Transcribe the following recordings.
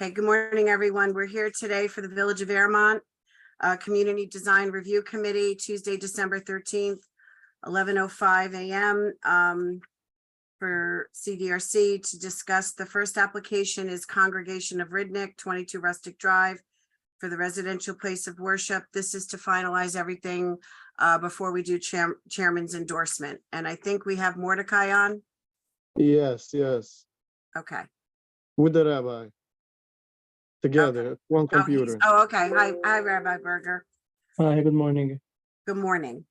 Okay, good morning, everyone. We're here today for the Village of Airmont Community Design Review Committee, Tuesday, December 13th, 11:05 a.m. For CDRC to discuss. The first application is Congregation of Ridnick, 22 Rustic Drive, for the residential place of worship. This is to finalize everything before we do chairman's endorsement. And I think we have Mordecai on. Yes. Okay. With the rabbi. Together, one computer. Okay. Hi, Rabbi Berger. Hi, good morning. Good morning.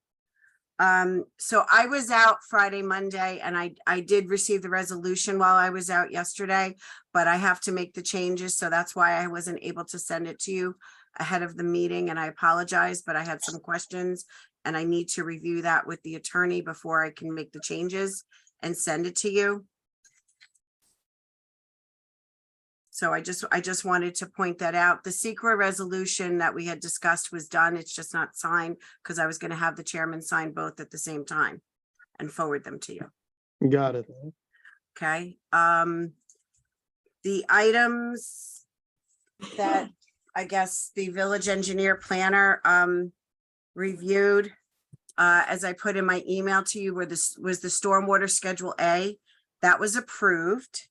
So I was out Friday, Monday, and I did receive the resolution while I was out yesterday, but I have to make the changes. So that's why I wasn't able to send it to you ahead of the meeting, and I apologize, but I had some questions and I need to review that with the attorney before I can make the changes and send it to you. So I just wanted to point that out. The secret resolution that we had discussed was done. It's just not signed because I was going to have the chairman sign both at the same time and forward them to you. Got it. Okay. The items that I guess the village engineer planner reviewed, as I put in my email to you, was the stormwater schedule A. That was approved.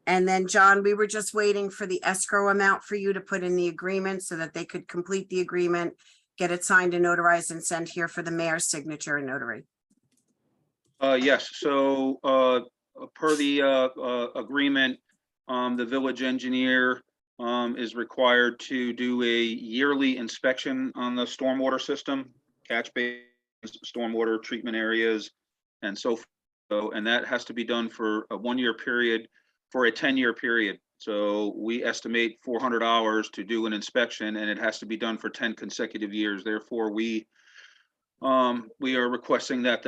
And then, John, we were just waiting for the escrow amount for you to put in the agreement so that they could complete the agreement, get it signed and notarized and sent here for the mayor's signature and notary. Yes, so per the agreement, the village engineer is required to do a yearly inspection on the stormwater system, catch basins, stormwater treatment areas, and so forth. And that has to be done for a 1-year period for a 10-year period. So we estimate 400 hours to do an inspection, and it has to be done for 10 consecutive years. Therefore, we are requesting that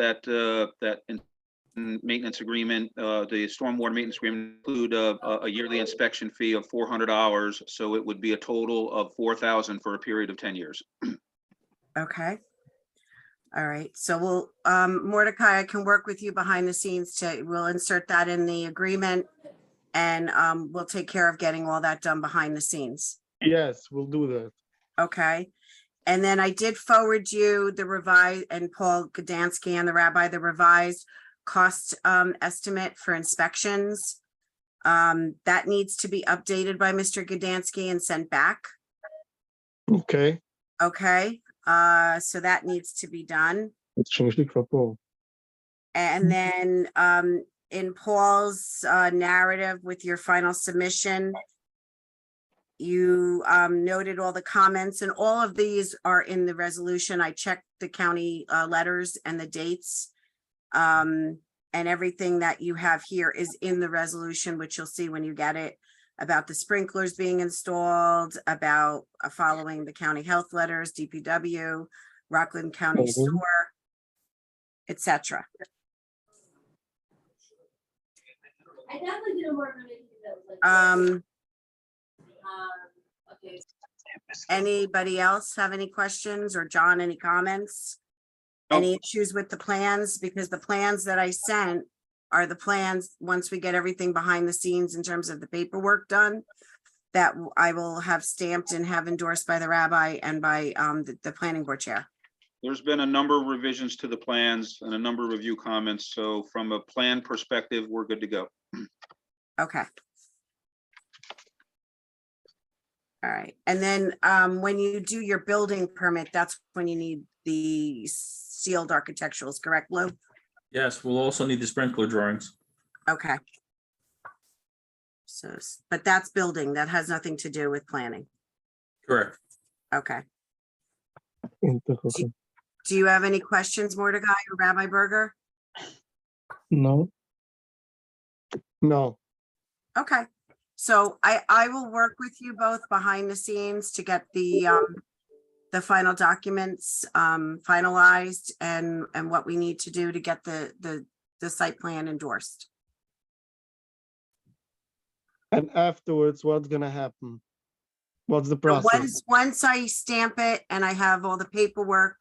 maintenance agreement, the stormwater maintenance agreement, include a yearly inspection fee of 400 hours. So it would be a total of 4,000 for a period of 10 years. Okay. All right. So we'll, Mordecai, I can work with you behind the scenes we'll insert that in the agreement, and we'll take care of getting all that done behind the scenes. Yes, we'll do that. Okay. And then I did forward you the revised, and Paul Gdansky and the rabbi, the revised cost estimate for inspections. That needs to be updated by Mr. Gdansky and sent back. Okay. Okay. So that needs to be done. And then in Paul's narrative with your final submission, you noted all the comments, and all of these are in the resolution. I checked the county letters and the dates, and everything that you have here is in the resolution, which you'll see when you get it, about the sprinklers being installed, about following the county health letters, DPW, Rockland County Sewer, etc. I definitely didn't work on anything that was like. Okay. Anybody else have any questions, or John, any comments? Nope. Any issues with the plans? Because the plans that I sent are the plans, once we get everything behind the scenes in terms of the paperwork done, that I will have stamped and have endorsed by the rabbi and by the planning board chair. There's been a number of revisions to the plans and a number of review comments. So from a plan perspective, we're good to go. Okay. All right. And then when you do your building permit, that's when you need the sealed architecturals, correct, Lou? Yes, we'll also need the sprinkler drawings. Okay. So, but that's building. That has nothing to do with planning. Correct. Okay. Do you have any questions, Mordecai or Rabbi Berger? No. Okay. So I will work with you both behind the scenes to get the final documents finalized and what we need to do to get the site plan endorsed. And afterwards, what's gonna happen? What's the So process? once I stamp it and I have all the paperwork,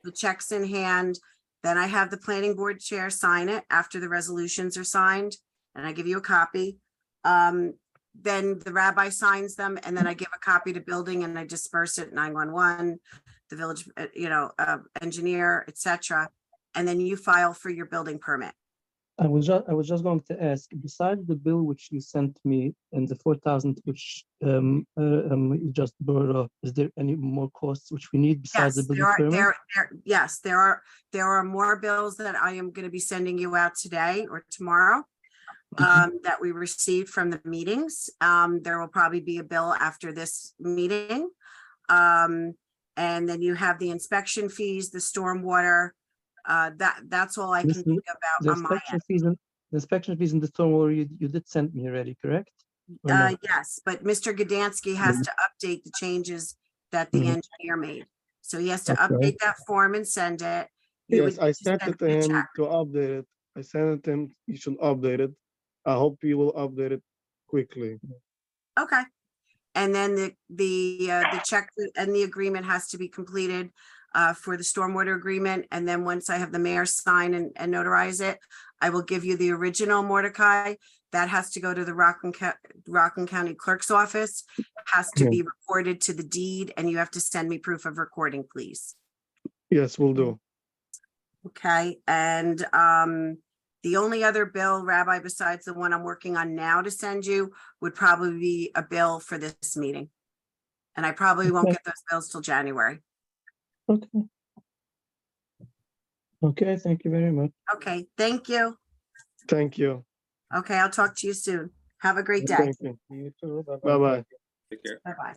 the checks in hand, then I have the planning board chair sign it after the resolutions are signed, and I give you a copy. then the rabbi signs them, and then I give a copy to building and I disperse it 911, the village, engineer, etc. And then you file for your building permit. I was just going to ask, besides the bill which you sent me and the 4,000 which you just brought up, is there any more costs which we need besides the Yes, building permit? yes, there are more bills that I am going to be sending you out today or tomorrow that we received from the meetings. There will probably be a bill after this meeting. And then you have the inspection fees, the stormwater. That's all I can Listen, think The about on my inspection end. fees and the inspection fees and the stormwater you did send me already, correct? Or no? Yes, but Mr. Gdansky has to update the changes that the Mhm. engineer made. So he has to Okay. update that form and send it. You would Yes, I need to sent send it to me a him check. to update it. I sent it to him, he should update it. I hope he will update it quickly. Okay. And then the check and the agreement has to be completed for the stormwater agreement. And then once I have the mayor sign and notarize it, I will give you the original, Mordecai. That has to go to the Rockland County Clerk's office, has to be recorded to the deed, and you have to send me proof of recording, please. Yes, will do. Okay, and the only other bill, Rabbi, besides the one I'm working on now to send you, would probably be a bill for this meeting. And I probably won't Okay. get those bills till January. Okay. Okay, thank you very much. Okay, thank you. Thank you. Okay, I'll talk to you soon. Have a great day. Thank you. You too. Bye-bye. Take care. Bye-bye.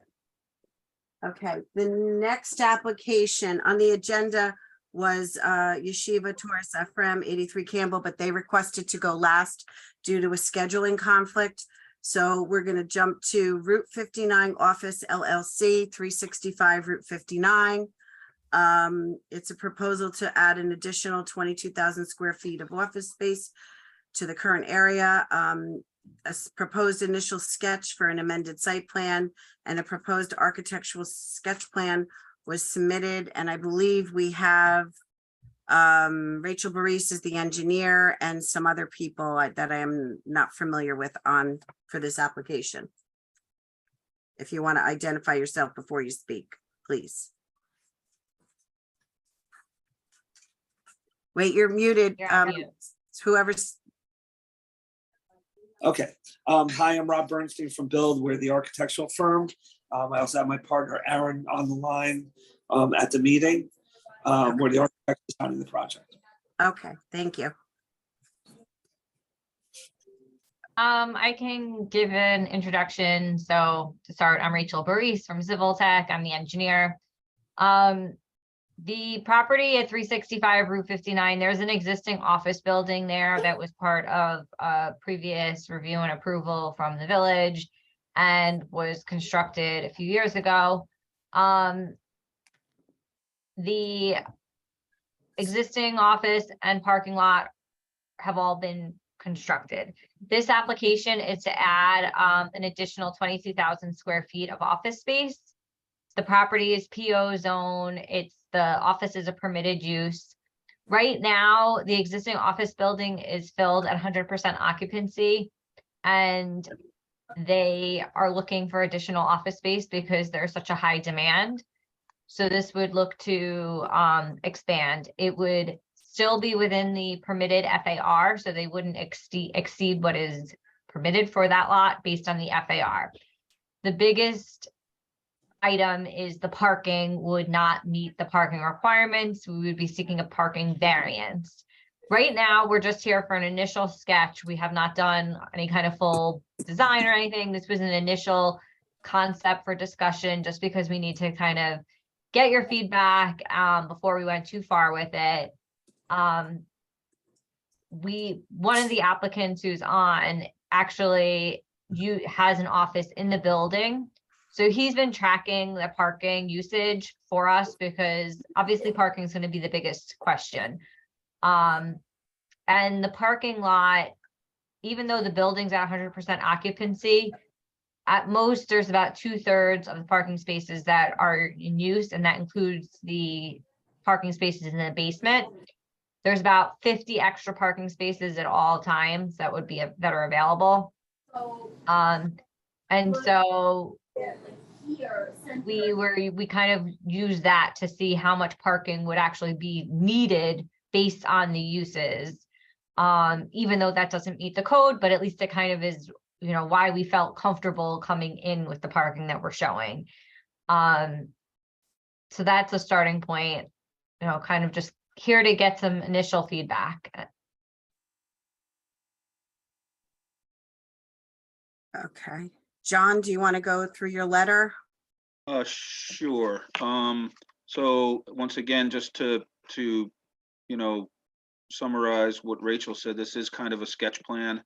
Okay, the next application on the agenda was Yeshiva Torres Ephraim, 83 Campbell, but they requested to go last due to a scheduling conflict. So we're going to jump to Route 59 Office LLC, 365 Route 59. It's a proposal to add an additional 22,000 square feet of office space to the current area. Proposed initial sketch for an amended site plan and a proposed architectural sketch plan was submitted, and I believe we have Rachel Baris is the engineer and some other people that I am not familiar with for this application. If you want to identify yourself before you speak, please. Wait, you're muted. You're on mute. Whoever's, Okay. Hi, I'm Rob Bernstein from Build. We're the architectural firm. I also have my partner Aaron on the line at the meeting. We're the architects designing the project. okay, thank you. I can give an introduction. So to start, I'm Rachel Baris from Civil Tech. I'm the engineer. The property at 365 Route 59, there's an existing office building there that was part of a previous review and approval from the village and was constructed a few years ago. The existing office and parking lot have all been constructed. This application is to add an additional 22,000 square feet of office space. The property is PO zone. The office is a permitted use. Right now, the existing office building is filled at 100% occupancy, and they are looking for additional office space because there's such a high demand. So this would look to expand. It would still be within the permitted FAR, so they wouldn't exceed what is permitted for that lot based on the FAR. The biggest item is the parking would not meet the parking requirements. We would be seeking a parking variance. Right now, we're just here for an initial sketch. We have not done any kind of full design or anything. This was an initial concept for discussion just because we need to kind of get your feedback before we went too far with it. One of the applicants who's on actually has an office in the building. So he's been tracking the parking usage for us because obviously parking is going to be the biggest question. And the parking lot, even though the building's at 100% occupancy, at most there's about 2/3 of the parking spaces that are in use, and that includes the parking spaces in the basement. There's about 50 extra parking spaces at all times that are available. And so Yeah, like here, we kind of used that to see how much parking would actually be needed based on the uses. Even though that doesn't meet the code, but at least it kind of is, you know, why we felt comfortable coming in with the parking that we're showing. So that's a starting point, you know, kind of just here to get some initial feedback. Okay. John, do you want to go through your letter? Sure. So once again, just to, you know, summarize what Rachel said, this is kind of a sketch plan.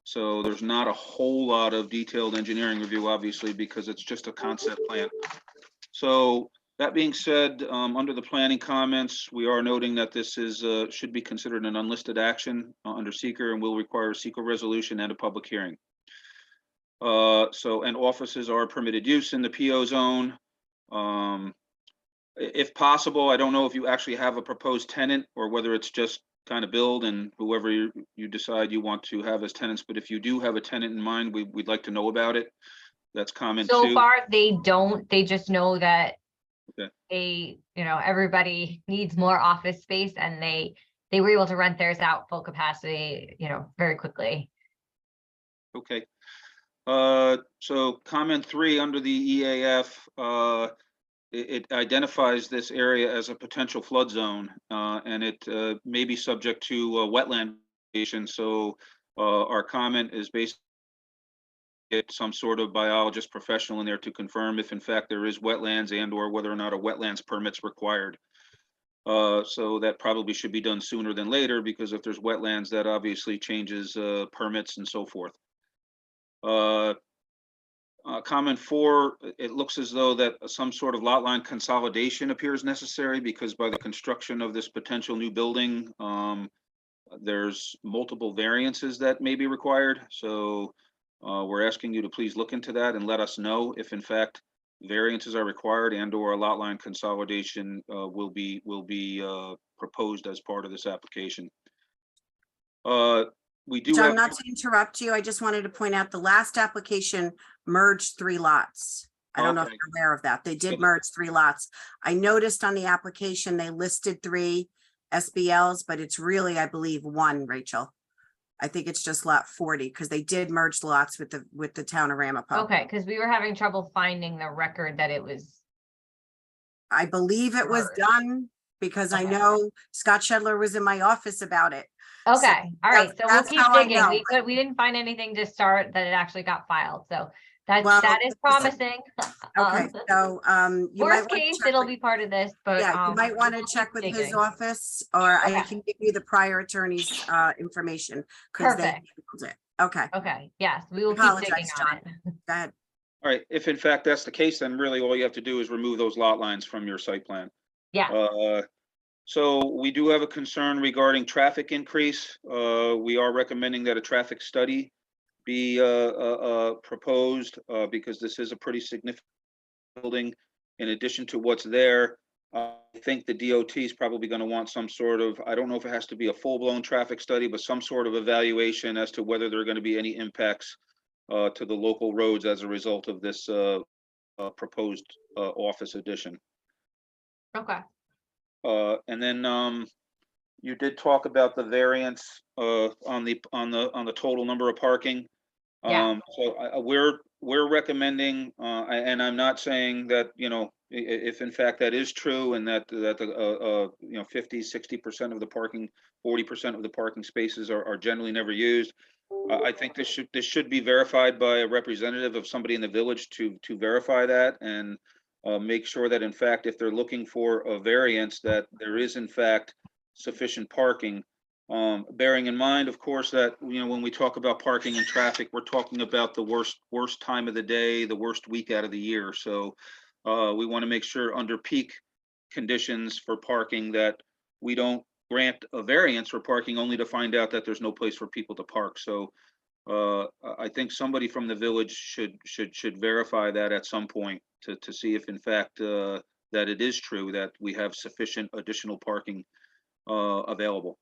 So there's not a whole lot of detailed engineering review, obviously, because it's just a concept plan. So that being said, under the planning comments, we are noting that this is, should be considered an unlisted action under seeker and will require a seeker resolution and a public hearing. And offices are permitted use in the PO zone. If possible, I don't know if you actually have a proposed tenant or whether it's just kind of build and whoever you decide you want to have as tenants, but if you do have a tenant in mind, we'd like to know about it. That's comment So two. far, they don't, they just know that Okay. you know, everybody needs more office space and they were able to rent theirs out full capacity, you know, very quickly. Okay. So comment three under the EAF, it identifies this area as a potential flood zone, and it may be subject to wetland mitigation. So our comment is basically get some sort of biologist professional in there to confirm if in fact there is wetlands and or whether or not a wetlands permit's required. So that probably should be done sooner than later, because if there's wetlands, that obviously changes permits and so forth. Comment four, it looks as though that some sort of lot line consolidation appears necessary, because by the construction of this potential new building, there's multiple variances that may be required. So we're asking you to please look into that and let us know if in fact variances are required and or a lot line consolidation will be proposed as part of this application. We do John, have, not to interrupt you, I just wanted to point out the last application merged 3 lots. I don't know if Okay. you're aware of that. They did Okay. merge 3 lots. I noticed on the application, they listed 3 SBLs, but it's really, I believe, 1, Rachel. I think it's just lot 40 because they did merge the lots with the town of Ramapo. Okay, because we were having trouble finding the record that it was. I believe it was Merged. done because I Okay. know Scott Shedler was in my office about it. Okay, all right, so we'll that's keep how I digging. know. We didn't find anything to start that it actually got filed, so that Well, that is promising. Okay, so you might Worst want to case, check it'll with- be part of this, but Yeah, you might want to we'll check keep with his digging. office, or I Okay. can give you the prior attorney's information. 'Cause they Perfect. handled it. Okay, Okay, yes, we will keep Apologize, digging on John. it. go ahead. all right, if in fact that's the case, then really all you have to do is remove those lot lines from your site plan. Yeah, So we do have a concern regarding traffic increase. We are recommending that a traffic study be proposed, because this is a pretty significant building. In addition to what's there, I think the DOT is probably going to want some sort of, I don't know if it has to be a full-blown traffic study, but some sort of evaluation as to whether there are going to be any impacts to the local roads as a result of this proposed office addition. okay, And then you did talk about the variance on the total number of parking. Yeah. So we're recommending, and I'm not saying that, you know, if in fact that is true and that the you know, 50-60% of the parking, 40% of the parking spaces are generally never used. I think this should be verified by a representative of somebody in the village to verify that and make sure that in fact, if they're looking for a variance, that there is in fact sufficient parking. Bearing in mind, of course, that, you know, when we talk about parking and traffic, we're talking about the worst time of the day, the worst week out of the year. So we want to make sure under peak conditions for parking that we don't grant a variance for parking only to find out that there's no place for people to park. So I think somebody from the village should verify that at some point to see if in fact that it is true that we have sufficient additional parking available.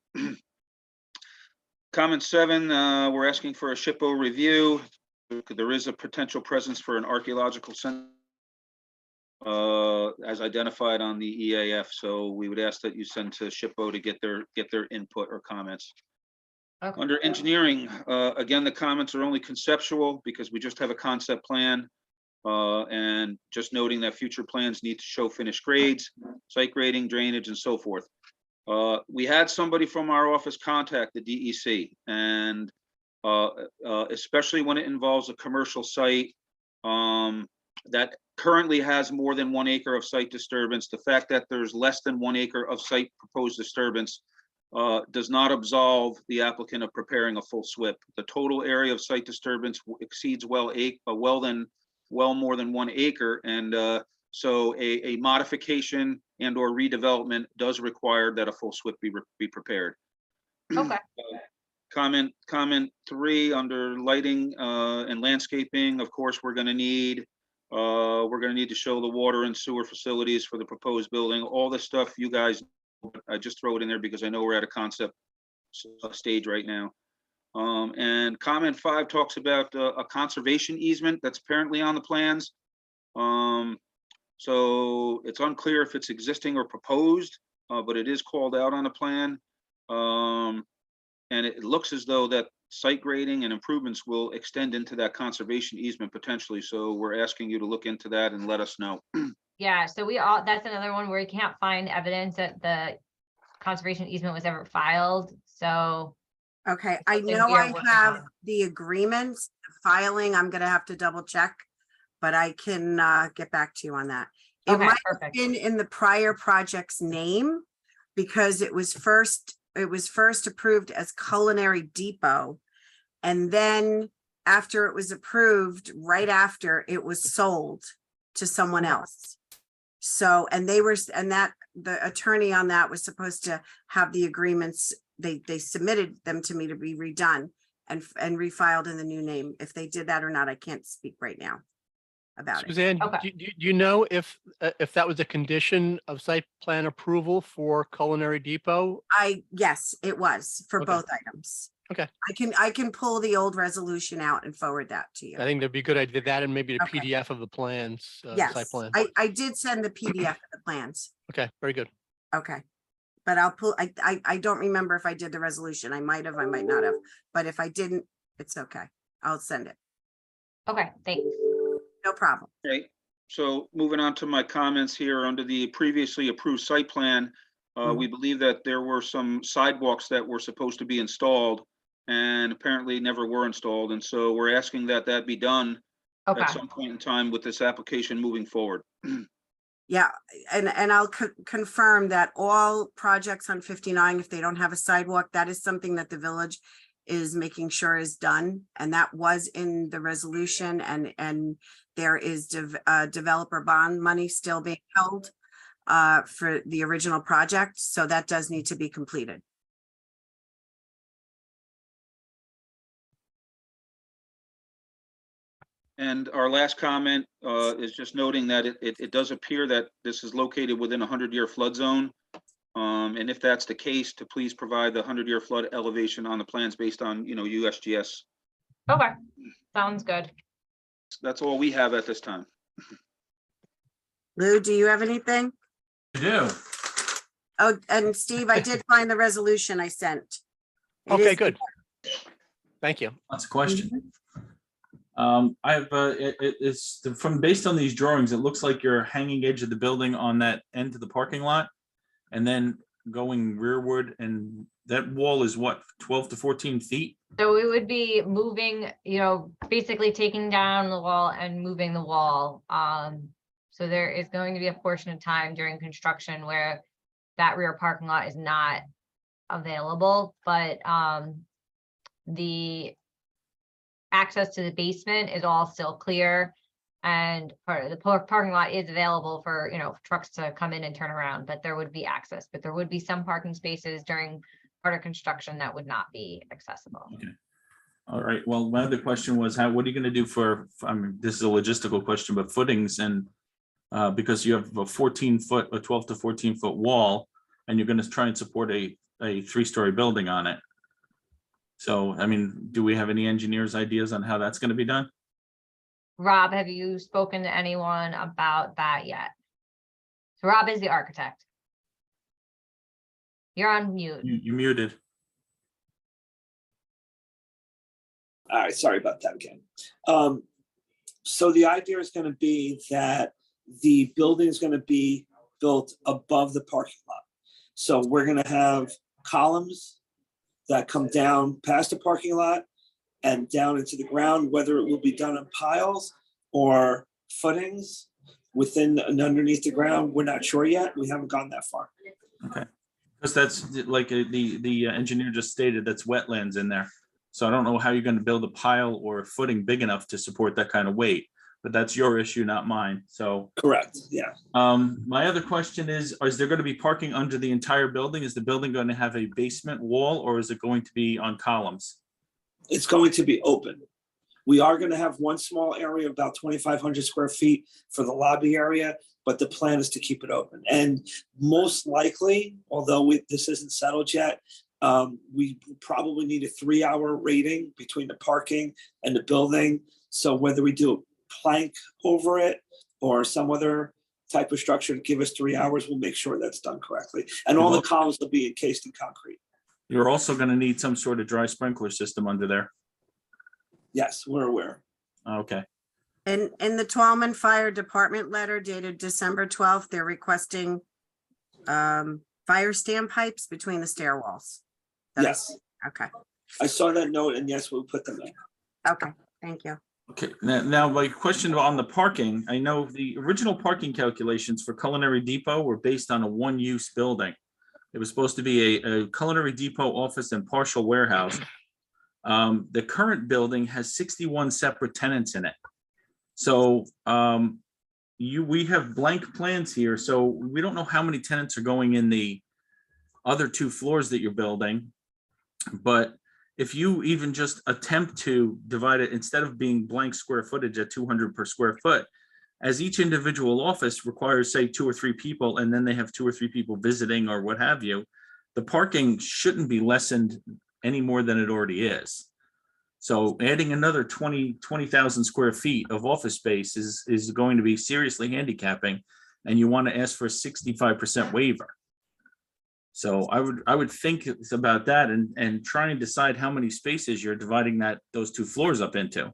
Comment 7, we're asking for a SHPO review. there is a potential presence for an archaeological center as identified on the EAF. So we would ask that you send to SHPO to get their input or comments. Okay. Under engineering, again, the comments are only conceptual because we just have a concept plan. And just noting that future plans need to show finished grades, site grading, drainage, and so forth. We had somebody from our office contact the DEC, and especially when it involves a commercial site that currently has more than 1 acre of site disturbance. The fact that there's less than 1 acre of site proposed disturbance does not absolve the applicant of preparing a full SWIP. The total area of site disturbance exceeds well more than 1 acre, and so a modification and or redevelopment does require that a full SWIP be prepared. Okay. Comment 3 under lighting and landscaping. Of course, we're going to need to show the water and sewer facilities for the proposed building. All this stuff, you guys, I just throw it in there because I know we're at a concept stage right now. And comment 5 talks about a conservation easement that's apparently on the plans. So it's unclear if it's existing or proposed, but it is called out on the plan. And it looks as though that site grading and improvements will extend into that conservation easement potentially. So we're asking you to look into that and let us know. Yeah, so that's another one where you can't find evidence that the conservation easement was ever filed, so. Okay, I something know we are I working have on. the agreements filing. I'm gonna have to double check, but I can get back to you on that. It Okay, might have perfect. been in the prior project's name because it was first approved as Culinary Depot. And then after it was approved, right after it was sold to someone else. So, and the attorney on that was supposed to have the agreements. They submitted them to me to be redone and refiled in the new name. If they did that or not, I can't speak right now about it. Suzanne, Okay. do you know if that was a condition of site plan approval for Culinary Depot? Yes, it was for Okay. both items. Okay. I can pull the old resolution out and forward that to you. I think that'd be good. I did that and maybe a Okay. PDF of the plans, site Yes, plan. I did send the PDF of the plans. Okay, very good. Okay. But I'll pull, I don't remember if I did the resolution. I might have, I might not have, but if I didn't, it's okay. I'll send it. Okay, thanks. No problem. Right, so moving on to my comments here under the previously approved site plan, we believe that there were some sidewalks that were supposed to be installed and apparently never were installed. And so we're asking that that be done Okay, at some point in time with this application moving forward. Yeah, and I'll confirm that all projects on 59, if they don't have a sidewalk, that is something that the village is making sure is done. And that was in the resolution, and there is developer bond money still being held for the original project. So that does need to be completed. And our last comment is just noting that it does appear that this is located within a 100-year flood zone. And if that's the case, to please provide the 100-year flood elevation on the plans based on, USGS. okay, sounds good. That's all we have at this time. Lou, do you have anything? I do. Oh, and Steve, I did find the resolution I sent. It Okay, is- good. Thank you. Lots of questions. I have, it's from based on these drawings, it looks like you're hanging edge of the building on that end of the parking lot and then going rearward, and that wall is what, 12 to 14 feet? So we would be moving, basically taking down the wall and moving the wall. So there is going to be a portion of time during construction where that rear parking lot is not available, but the access to the basement is all still clear. And part of the parking lot is available for, trucks to come in and turn around, but there would be access, but there would be some parking spaces during part of construction that would not be accessible. Okay. All right. Well, my other question was, what are you going to do for, this is a logistical question, but footings and because you have a 14-foot, a 12 to 14-foot wall, and you're going to try and support a 3-story building on it. So, I mean, do we have any engineers' ideas on how that's gonna be done? Rob, have you spoken to anyone about that yet? So Rob is the architect. You're on mute. You muted. All right, sorry about that again. So the idea is gonna be that the building is gonna be built above the parking lot. So we're gonna have columns that come down past the parking lot and down into the ground, whether it will be done on piles or footings within and underneath the ground. We're not sure yet. We haven't gone that far. Okay. Because that's like the engineer just stated, that's wetlands in there. So I don't know how you're gonna build a pile or a footing big enough to support that kind of weight, but that's your issue, not mine. So, Correct, yeah. my other question is there gonna be parking under the entire building? Is the building going to have a basement wall or is it going to be on columns? It's going to be open. We are gonna have one small area, about 2,500 square feet for the lobby area, but the plan is to keep it open. And most likely, although this isn't settled yet, we probably need a 3-hour rating between the parking and the building. So whether we do a plank over it or some other type of structure to give us 3 hours, we'll make sure that's done correctly. And all the columns will be encased in concrete. You're also gonna need some sort of dry sprinkler system under there. Yes, we're aware. Okay. And in the Tallman Fire Department letter dated December 12th, they're requesting fire standpipes between the stair walls. Yes, Okay, I saw that note and yes, we'll put them in. okay, thank you. Okay, now my question on the parking, I know the original parking calculations for Culinary Depot were based on a one-use building. It was supposed to be a Culinary Depot office and partial warehouse. The current building has 61 separate tenants in it. So we have blank plans here, so we don't know how many tenants are going in the other 2 floors that you're building. But if you even just attempt to divide it, instead of being blank square footage at 200 per square foot, as each individual office requires, say, 2 or 3 people, and then they have 2 or 3 people visiting or what have you, the parking shouldn't be lessened any more than it already is. So adding another 20,000 square feet of office space is going to be seriously handicapping, and you want to ask for a 65% waiver. So I would think it's about that and try and decide how many spaces you're dividing those 2 floors up into. I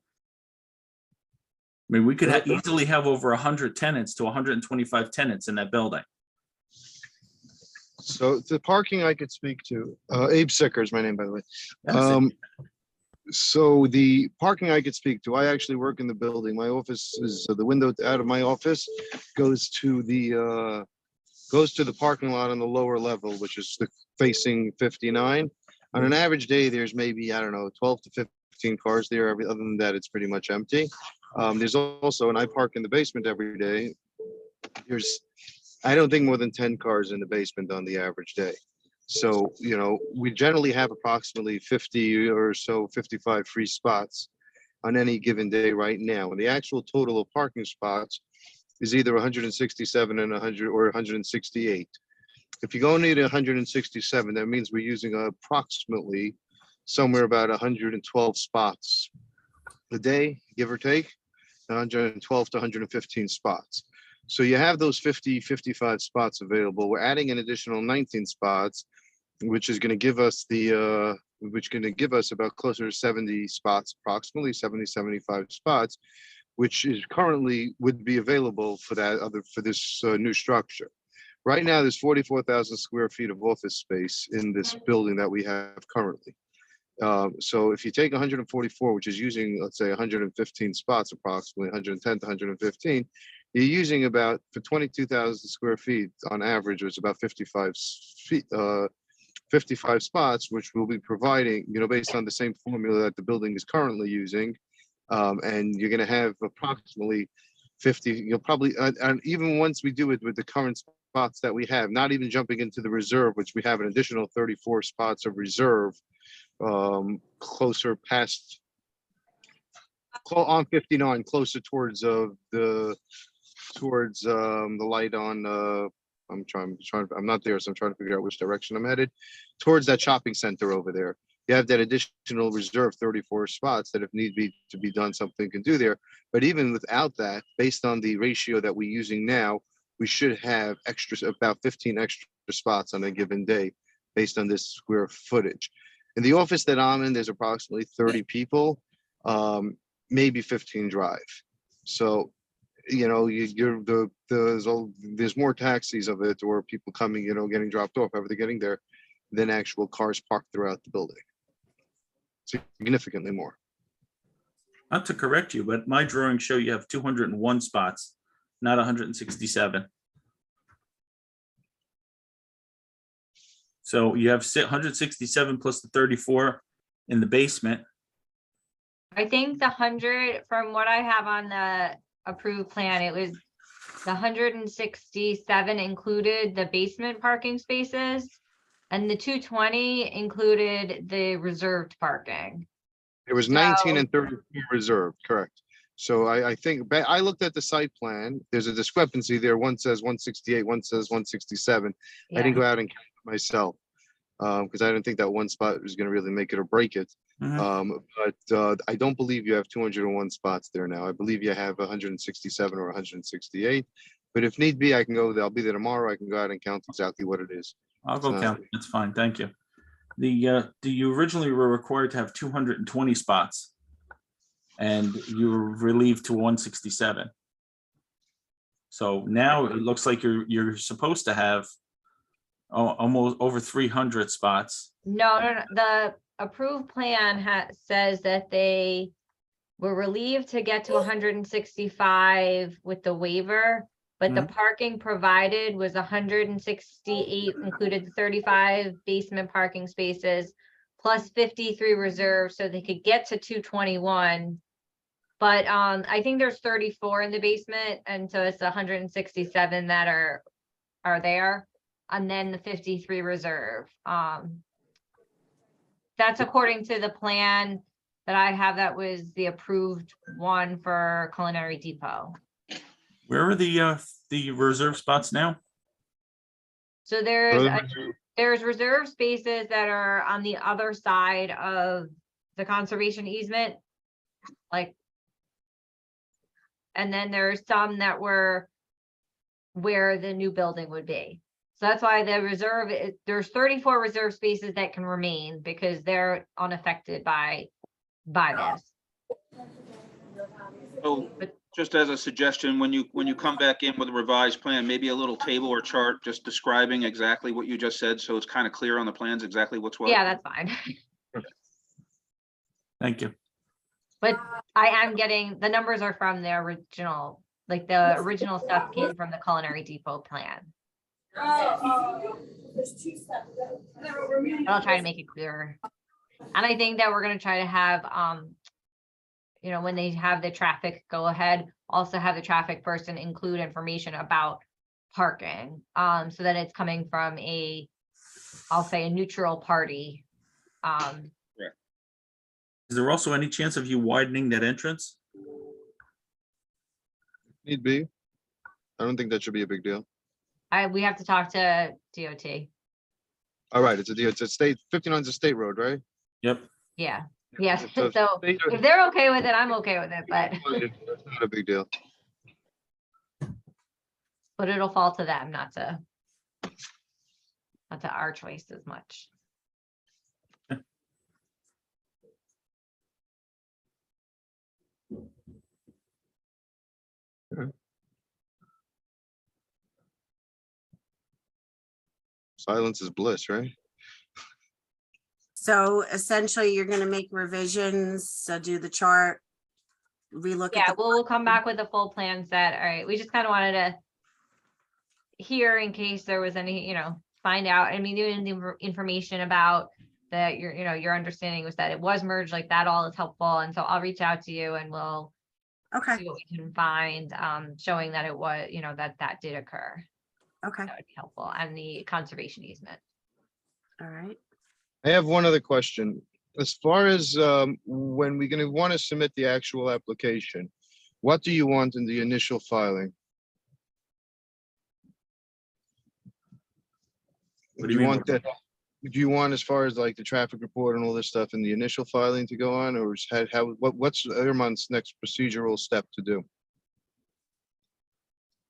mean, we could easily have over 100 tenants to 125 tenants in that building. So the parking I could speak to, Abe Sicker is my name, by the way. So the parking I could speak to, I actually work in the building. My office is, the window out of my office goes to the parking lot on the lower level, which is facing 59. On an average day, there's maybe, I don't know, 12 to 15 cars there. Other than that, it's pretty much empty. There's also, and I park in the basement every day. I don't think more than 10 cars in the basement on the average day. So, we generally have approximately 50 or so, 55 free spots on any given day right now. And the actual total of parking spots is either 167 and 100 or 168. If you go need 167, that means we're using approximately somewhere about 112 spots a day, give or take, 112 to 115 spots. So you have those 55 spots available. We're adding an additional 19 spots, which is going to give us about closer to 70 spots, approximately 75 spots, which is currently would be available for this new structure. Right now, there's 44,000 square feet of office space in this building that we have currently. So if you take 144, which is using, let's say, 115 spots, approximately 110 to 115, you're using about, for 22,000 square feet on average, it's about 55 spots, which we'll be providing, based on the same formula that the building is currently using. And you're going to have approximately 50, you'll probably, and even once we do it with the current spots that we have, not even jumping into the reserve, which we have an additional 34 spots of reserve, closer past, on 59, closer towards the light on, I'm not there, so I'm trying to figure out which direction I'm headed, towards that shopping center over there. you have that additional reserve 34 spots that if need be to be done, something can do there. But even without that, based on the ratio that we're using now, we should have extras, about 15 extra spots on a given day based on this square footage. In the office that I'm in, there's approximately 30 people, maybe 15 drive. So, you know, there's more taxis of it or people coming, you know, getting dropped off, however they're getting there, than actual cars parked throughout the building. Significantly more. Not to correct you, but my drawings show you have 201 spots, not 167. So you have 167 plus the 34 in the basement. I think the 100, from what I have on the approved plan, it was the 167 included the basement parking spaces, and the 220 included the reserved parking. There was 19 So- and 34 reserved, correct. So I think, I looked at the site plan, there's a discrepancy there. One says 168, one says 167. I didn't Yeah. go out and count it myself, because I didn't think that one spot was gonna really make it or break it. But I don't believe you have 201 spots there now. I believe you have 167 or 168. But if need be, I can go there. I'll be there tomorrow. I can go out and count exactly what it is. I'll go So- count. That's fine. Thank you. You originally were required to have 220 spots. And you were relieved to 167. So now it looks like you're supposed to have almost over 300 spots. No. The approved plan says that they were relieved to get to 165 with the waiver, but the parking provided was 168, included the 35 basement parking spaces plus 53 reserves, so they could get to 221. But I think there's 34 in the basement, and so it's 167 that are there, and then the 53 reserve. That's according to the plan that I have. That was the approved one for Culinary Depot. Where are the reserve spots now? So there's reserve spaces that are on the other side of the conservation easement, like. And then there's some that were where the new building would be. So that's why the reserve, there's 34 reserve spaces that can remain because they're unaffected by this. So just as a suggestion, when you come back in with a revised plan, maybe a little table or chart just describing exactly what you just said, so it's kind of clear on the plans exactly what's what. Yeah, that's fine. Thank you. But I am getting, the numbers are from the original, like the original stuff came from the Culinary Depot plan. There's two steps. I'll try to make it clearer. And I think that we're gonna try to have, you know, when they have the traffic go ahead, also have the traffic person include information about parking, so that it's coming from I'll say a neutral party. Is there also any chance of you widening that entrance? Need be. I don't think that should be a big deal. We have to talk to DOT. All right, it's a state, 59 is a state road, right? Yep. Yeah, yes, So so state or- if they're okay with it, I'm okay with it, but It's not a big deal. it'll fall to them, not to our choice as much. Silence is bliss, right? So essentially, you're gonna make revisions, do the chart, relook Yeah, at the, we'll come back with a full plan set. All right, we just kind of wanted to hear in case there was any, you know, find out. I mean, even the information about that, your understanding was that it was merged like that, all is helpful. And so I'll reach out to you and we'll okay, see what we can find, showing that it was, that did occur. okay, That would be helpful, and the conservation easement. all right. I have one other question. As far as when we're going to want to submit the actual application, what do you want in the initial filing? What Do you want that? do you want as far as like the traffic report and all this stuff in the initial filing to go on, or what's Erman's next procedural step to do?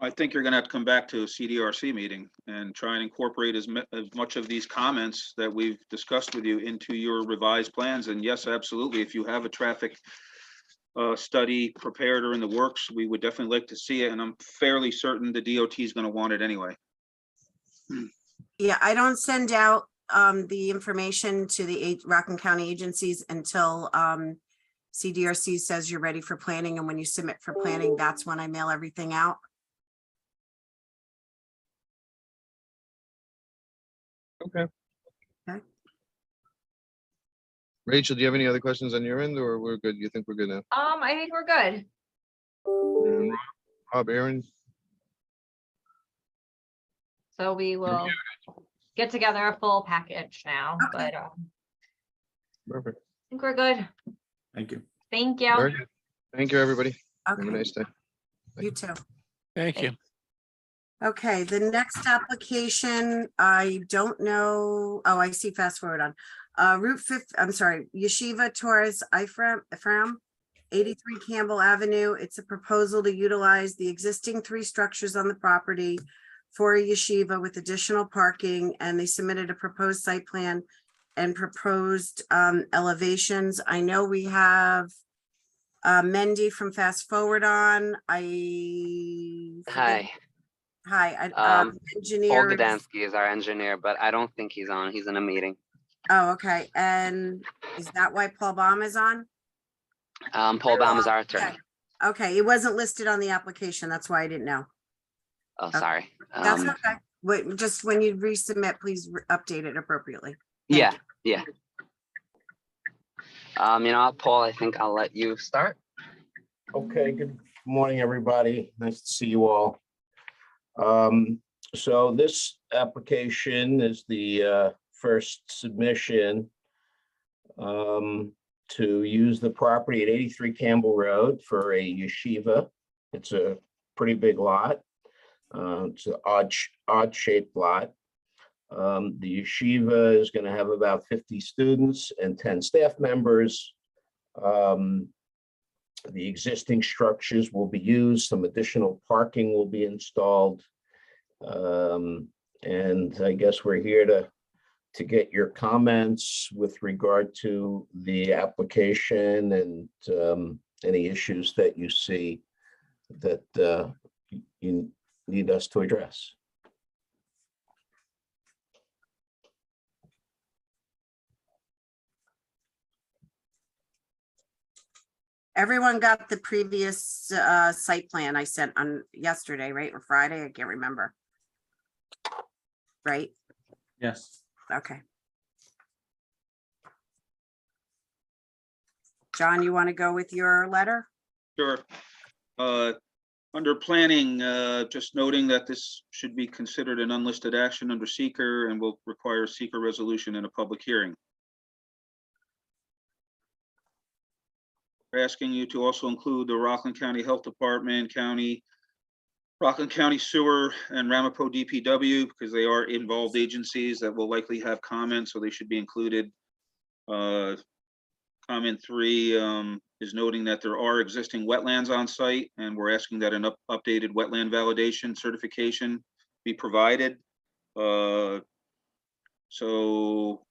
I think you're gonna have to come back to a CDRC meeting and try and incorporate as much of these comments that we've discussed with you into your revised plans. And yes, absolutely, if you have a traffic study prepared or in the works, we would definitely like to see it, and I'm fairly certain the DOT is gonna want it anyway. Yeah, I don't send out the information to the Rockland County agencies until CDRC says you're ready for planning, and when you submit for planning, that's when I mail everything out. Okay. Okay. Rachel, do you have any other questions on your end, or we're good? You think we're good now? I think we're good. And Rob, Aaron, So we will get together a full package now, Okay. but I perfect. think we're good. Thank you. Thank you. Very good. Thank you, everybody. Have a Okay, nice day. you too. Thank you. Okay, the next application, I don't know, oh, I see fast forward on. Route 5, I'm sorry, Yeshiva Torres Ephraim, 83 Campbell Avenue. It's a proposal to utilize the existing 3 structures on the property for a yeshiva with additional parking, and they submitted a proposed site plan and proposed elevations. I know we have Mendy from Fast Forward on. Hi, Hi, Paul engineer. Gdansky is our engineer, but I don't think he's on. He's in a meeting. Oh, okay. And is that why Paul Baum is on? Paul Baum is our attorney. Okay, it wasn't listed on the application. That's why I didn't know. Oh, sorry. That's okay. Wait, just when you resubmit, please update it appropriately. Yeah, yeah. Paul, I think I'll let you start. Okay, good morning, everybody. Nice to see you all. So this application is the first submission to use the property at 83 Campbell Road for a yeshiva. It's a pretty big lot. It's an odd shaped lot. The yeshiva is going to have about 50 students and 10 staff members. The existing structures will be used. Some additional parking will be installed. And I guess we're here to get your comments with regard to the application and any issues that you see that you need us to address. Everyone got the previous site plan I sent on yesterday, right? Or Friday? I can't remember. Right? Yes. Okay. John, you want to go with your letter? Sure. Under planning, just noting that this should be considered an unlisted action under seeker and will require seeker resolution in a public hearing. We're asking you to also include the Rockland County Health Department, Rockland County Sewer, and Ramapo DPW, because they are involved agencies that will likely have comments, so they should be included. Comment 3 is noting that there are existing wetlands on site, and we're asking that an updated wetland validation certification be provided. So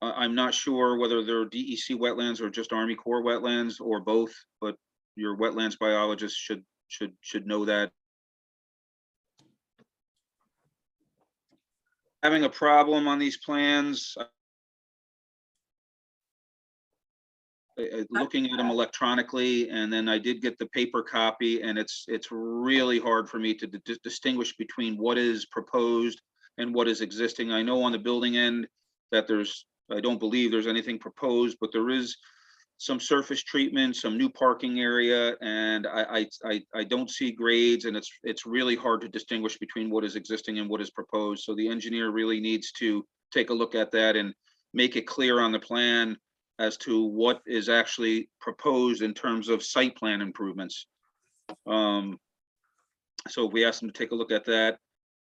I'm not sure whether they're DEC wetlands or just Army Corps wetlands or both, but your wetlands biologist should know that. Having a problem on these plans. Looking at them electronically, and then I did get the paper copy, and it's really hard for me to distinguish between what is proposed and what is existing. I know on the building end that I don't believe there's anything proposed, but there is some surface treatment, some new parking area, and I don't see grades, and it's really hard to distinguish between what is existing and what is proposed. So the engineer really needs to take a look at that and make it clear on the plan as to what is actually proposed in terms of site plan improvements. So we asked them to take a look at that.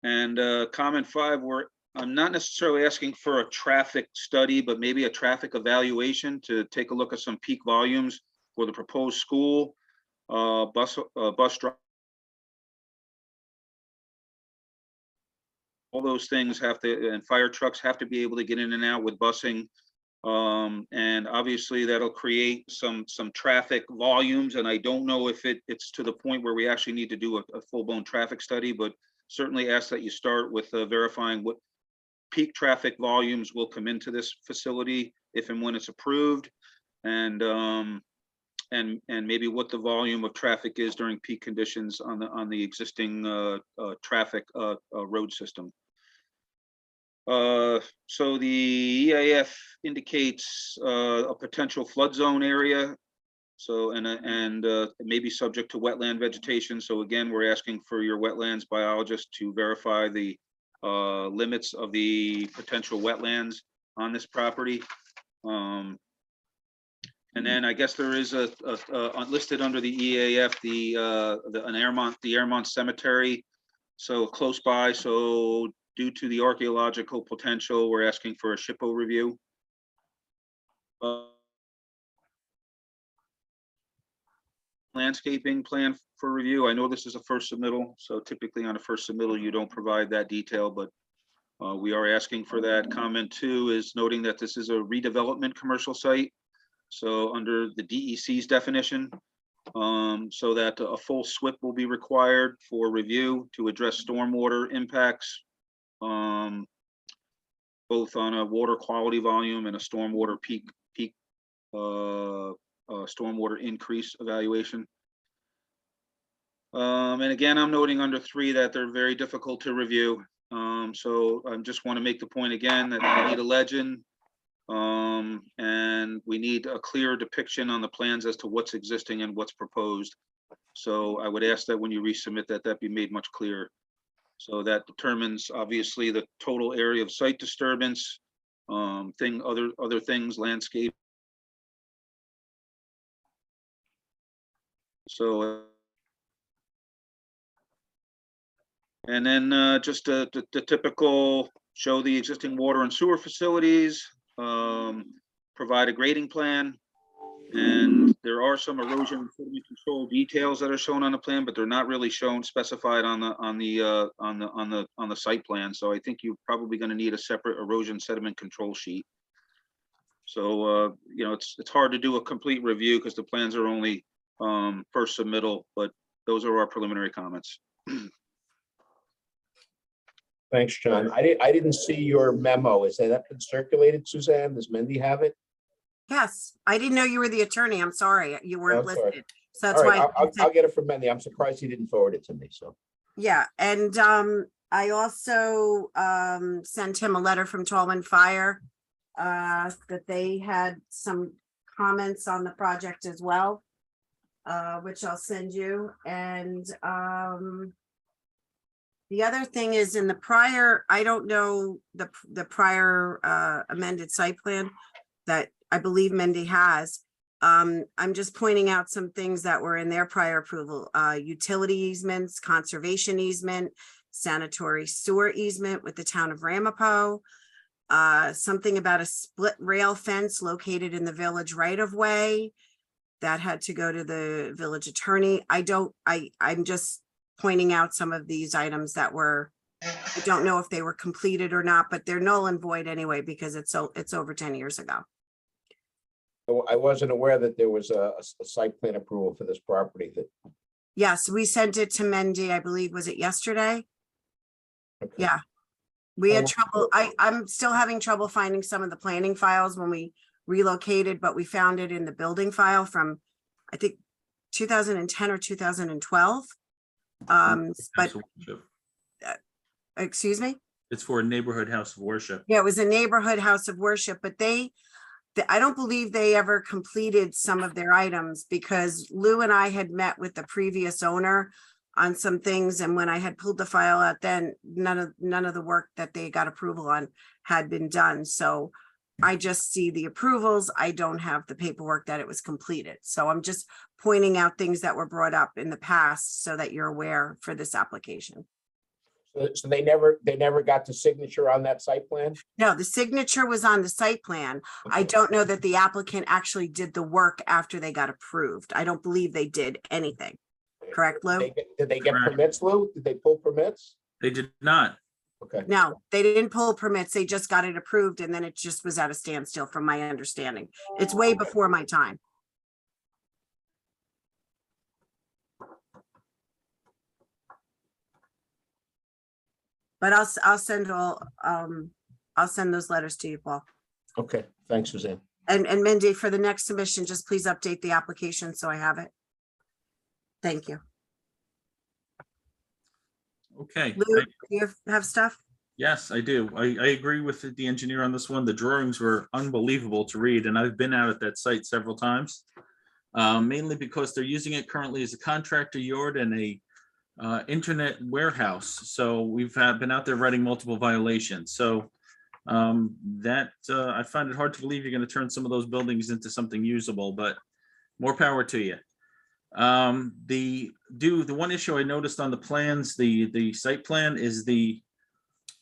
And comment 5, we're I'm not necessarily asking for a traffic study, but maybe a traffic evaluation to take a look at some peak volumes for the proposed school, bus drive. All those things have to, and fire trucks have to be able to get in and out with busing. And obviously that'll create some traffic volumes, and I don't know if it's to the point where we actually need to do a full-blown traffic study, but certainly ask that you start with verifying what peak traffic volumes will come into this facility if and when it's approved, and maybe what the volume of traffic is during peak conditions on the existing traffic road system. So the EAF indicates a potential flood zone area. So, and it may be subject to wetland vegetation. So again, we're asking for your wetlands biologist to verify the limits of the potential wetlands on this property. And then I guess there is a listed under the EAF, the Airmont Cemetery. So close by, so due to the archaeological potential, we're asking for a SHPO review. Landscaping plan for review. I know this is a first submittal, so typically on a first submittal, you don't provide that detail, but we are asking for that. Comment 2 is noting that this is a redevelopment commercial site. So under the DEC's definition, so that a full SWIP will be required for review to address stormwater impacts, both on a water quality volume and a stormwater peak stormwater increase evaluation. And again, I'm noting under 3 that they're very difficult to review. So I just want to make the point again that we need a legend, and we need a clear depiction on the plans as to what's existing and what's proposed. So I would ask that when you resubmit that be made much clearer. So that determines obviously the total area of site disturbance, other things, landscape. So, and then just the typical, show the existing water and sewer facilities, provide a grading plan. And there are some erosion and sediment control details that are shown on the plan, but they're not really shown specified on the site plan. So I think you're probably going to need a separate erosion sediment control sheet. So you know, it's hard to do a complete review because the plans are only first submittal, but those are our preliminary comments. Thanks, John. I didn't see your memo. Is that been circulated, Suzanne? Does Mindy have it? Yes, I didn't know you were the attorney. I'm sorry, you weren't That's all right. listed. So that's All right, why. I'll get it from Mindy. I'm surprised he didn't forward it to me, so. Yeah, and I also sent him a letter from Tallman Fire that they had some comments on the project as well, which I'll send you. And the other thing is in the prior, I don't know the prior amended site plan that I believe Mindy has. I'm just pointing out some things that were in their prior approval, utility easements, conservation easement, sanitary sewer easement with the town of Ramapo, something about a split rail fence located in the village right of way that had to go to the village attorney. I'm just pointing out some of these items that were, I don't know if they were completed or not, but they're null and void anyway, because it's over 10 years ago. I wasn't aware that there was a site plan approval for this property that. Yes, we sent it to Mendy, I believe, was it yesterday? Okay. Yeah. We had Oh, trouble, I'm still having trouble finding some of the planning files when we relocated, but we found it in the building file from, I think, 2010 or 2012. But, House of worship. excuse me? It's for a neighborhood house of worship. Yeah, it was a neighborhood house of worship, but I don't believe they ever completed some of their items, because Lou and I had met with the previous owner on some things, and when I had pulled the file out, then none of the work that they got approval on had been done. So I just see the approvals. I don't have the paperwork that it was completed. So I'm just pointing out things that were brought up in the past so that you're aware for this application. So they never got the signature on that site plan? No, the signature was on the site plan. I don't know that the applicant actually did the work after they got approved. I don't believe they did anything. Correct, Lou? Did they get Correct. permits, Lou? Did they pull permits? They did not. Okay. No, they didn't pull permits. They just got it approved and then it just was at a standstill from my understanding. It's way before my time. But I'll send I'll send those letters to you, Paul. Okay, thanks, Suzanne. And Mindy, for the next submission, just please update the application so I have it. Thank you. Okay. Lou, do you have stuff? Yes, I do. I agree with the engineer on this one. The drawings were unbelievable to read, and I've been out at that site several times. Mainly because they're using it currently as a contractor yard and a internet warehouse. So we've been out there writing multiple violations. So I find it hard to believe you're going to turn some of those buildings into something usable, but more power to you. The one issue I noticed on the plans, the site plan, is the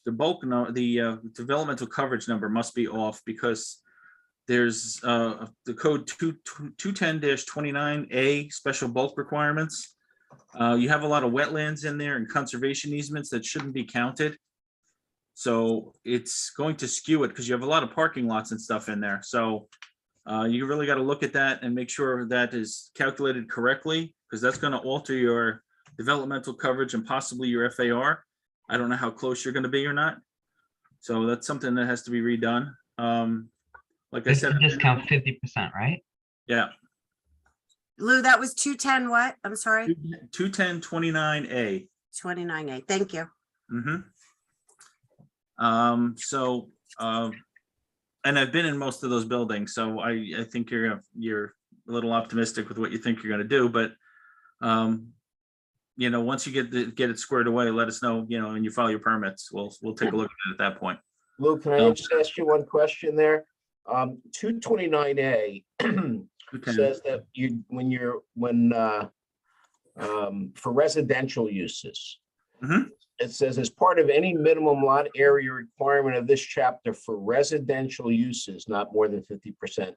bulk, the developmental coverage number must be off because there's the code 210-29A special bulk requirements. You have a lot of wetlands in there and conservation easements that shouldn't be counted. So it's going to skew it because you have a lot of parking lots and stuff in there. So you really got to look at that and make sure that is calculated correctly, because that's going to alter your developmental coverage and possibly your FAR. I don't know how close you're going to be or not. So that's something that has to be redone. Like I said, discount 50%, right? yeah. Lou, that was 210 what? I'm sorry. 210-29A. 29A. Thank you. And I've been in most of those buildings, so I think you're a little optimistic with what you think you're going to do, but once you get it squared away, let us know, and you file your permits. We'll take a look at it at that point. Lou, can I just ask you one question there? 229A says that for residential uses, it says as part of any minimum lot area requirement of this chapter for residential uses, not more than 50%.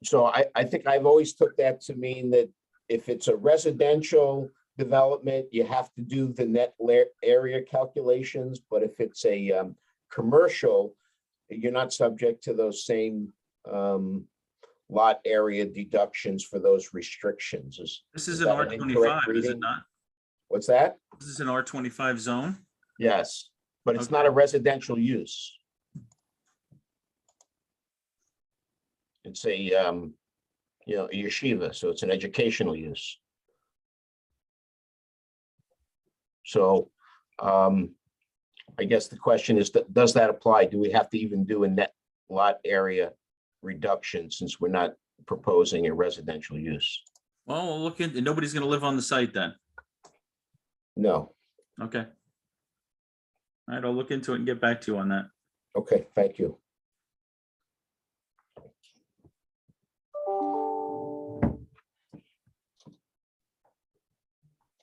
So I think I've always took that to mean that if it's a residential development, you have to do the net area calculations, but if it's a commercial, you're not subject to those same lot area deductions for those restrictions. This is an R25, is it not? What's that? This is an R25 zone? Yes, but it's Okay. not a residential use. It's a, a yeshiva, so it's an educational use. So I guess the question is, does that apply? Do we have to even do a net lot area reduction since we're not proposing a residential use? Well, we'll look into, nobody's going to live on the site then. No. Okay. All right, I'll look into it and get back to you on that. Okay, thank you.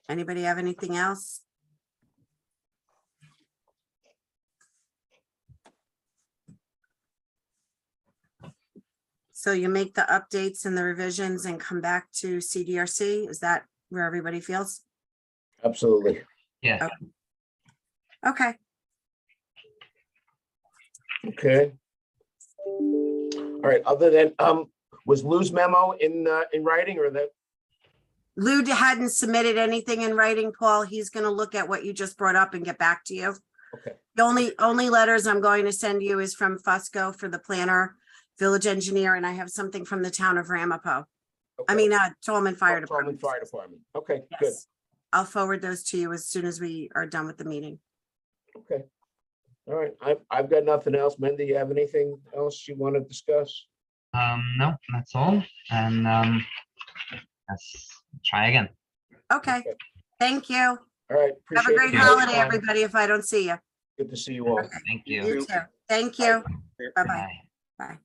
Anybody have anything else? So you make the updates and the revisions and come back to CDRC? Is that where everybody feels? Absolutely. Yeah. Okay. Okay. All right, other than, was Lou's memo in writing or that? Lou hadn't submitted anything in writing, Paul. He's going to look at what you just brought up and get back to you. Okay. The only letters I'm going to send you is from Fusco for the planner, village engineer, and I have something from the town of Ramapo. I mean, Tolman Fire Department. Tolman Fire Department. Okay, good. Yes. I'll forward those to you as soon as we are done with the meeting. Okay. All right, I've got nothing else. Mindy, you have anything else you want to discuss? No, that's all. And let's try again. Okay. Thank you. All right. Have a appreciate great it. holiday, everybody, if I don't see you. Good to see you all. Thank you. You too. Thank you. Bye-bye. Bye. Bye.